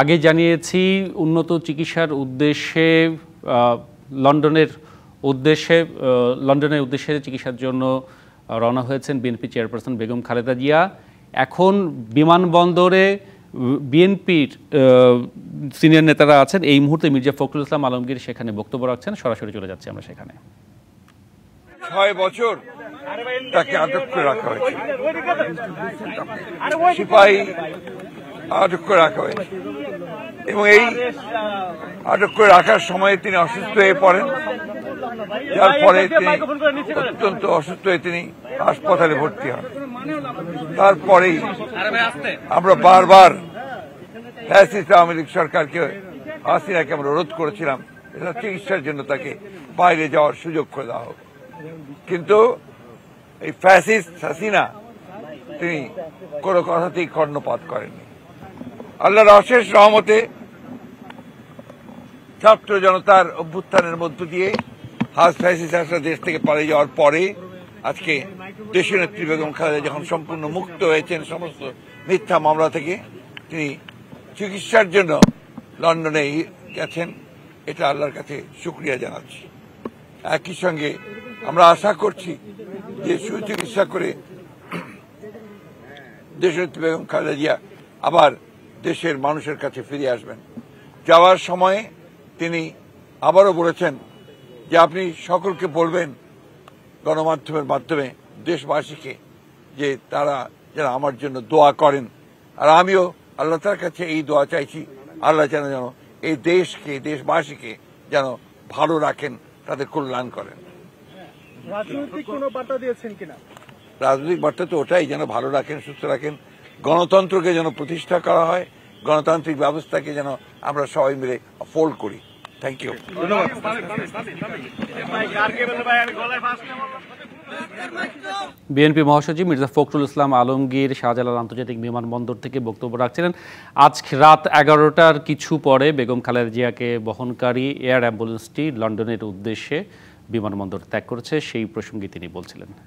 আগে জানিয়েছি উন্নত চিকিৎসার উদ্দেশ্যে লন্ডনের উদ্দেশ্যে চিকিৎসার জন্য রওনা হয়েছেন বিএনপি চেয়ারপারসন বেগম খালেদা জিয়া। এখন বিমানবন্দরে বিএনপির সিনিয়র নেতারা আছেন। এই মুহূর্তে মির্জা ফখরুল ইসলাম আলমগীর সেখানে বক্তব্য রাখছেন। সরাসরি চলে যাচ্ছি আমরা সেখানে। ৬ বছর তাকে আটক করে রাখা হয়েছে, সিপাহী আটক করে রাখা হয়েছে এবং এই আটক করে রাখার সময় তিনি অসুস্থ হয়ে পড়েন, যার ফলে তিনি অত্যন্ত অসুস্থ হয়ে তিনি হাসপাতালে ভর্তি হন। তারপরেই আমরা বারবার ফ্যাসিস্ট আওয়ামী লীগ সরকারকে, হাসিনাকে আমরা রোধ করেছিলাম এটা চিকিৎসার জন্য তাকে বাইরে যাওয়ার সুযোগ করে দেওয়া হোক, কিন্তু এই ফ্যাসিস্ট হাসিনা তিনি কোনো কথাতেই কর্ণপাত করেননি। আল্লাহর অশেষ রহমতে ছাত্র জনতার অভ্যুত্থানের মধ্য দিয়ে ফ্যাসিস্ট হাসিনা দেশ থেকে পালিয়ে যাওয়ার পরে আজকে দেশনেত্রী বেগম খালেদা যখন সম্পূর্ণ মুক্ত হয়েছেন সমস্ত মিথ্যা মামলা থেকে, তিনি চিকিৎসার জন্য লন্ডনে গেছেন। এটা আল্লাহর কাছে শুকরিয়া জানাচ্ছি। একই সঙ্গে আমরা আশা করছি যে সুচিকিৎসা করে দেশনেত্রী বেগম খালেদা জিয়া আবার দেশের মানুষের কাছে ফিরে আসবেন। যাওয়ার সময়ে তিনি আবারও বলেছেন যে আপনি সকলকে বলবেন গণমাধ্যমের মাধ্যমে দেশবাসীকে যে তারা যেন আমার জন্য দোয়া করেন, আর আমিও আল্লাহ তার কাছে এই দোয়া চাইছি, আল্লাহ যেন এই দেশকে, দেশবাসীকে যেন ভালো রাখেন, তাদের কল্যাণ করেন। রাজনৈতিক কোনো বার্তা দিয়েছেন কিনা? রাজনৈতিক বার্তা তো ওটাই, যেন ভালো রাখেন, সুস্থ রাখেন, গণতন্ত্রকে যেন প্রতিষ্ঠা করা হয়, গণতান্ত্রিক ব্যবস্থাকে যেন আমরা সবাই মিলে ফোল্ড করি। Thank you. বিএনপি মহাসচিব মির্জা ফখরুল ইসলাম আলমগীর শাহজালাল আন্তর্জাতিক বিমানবন্দর থেকে বক্তব্য রাখছিলেন। আজ রাত 11টার কিছু পরে বেগম খালেদা জিয়াকে বহনকারী এয়ার অ্যাম্বুলেন্সটি লন্ডনের উদ্দেশ্যে বিমানবন্দর ত্যাগ করেছে। সেই প্রসঙ্গে তিনি বলছিলেন।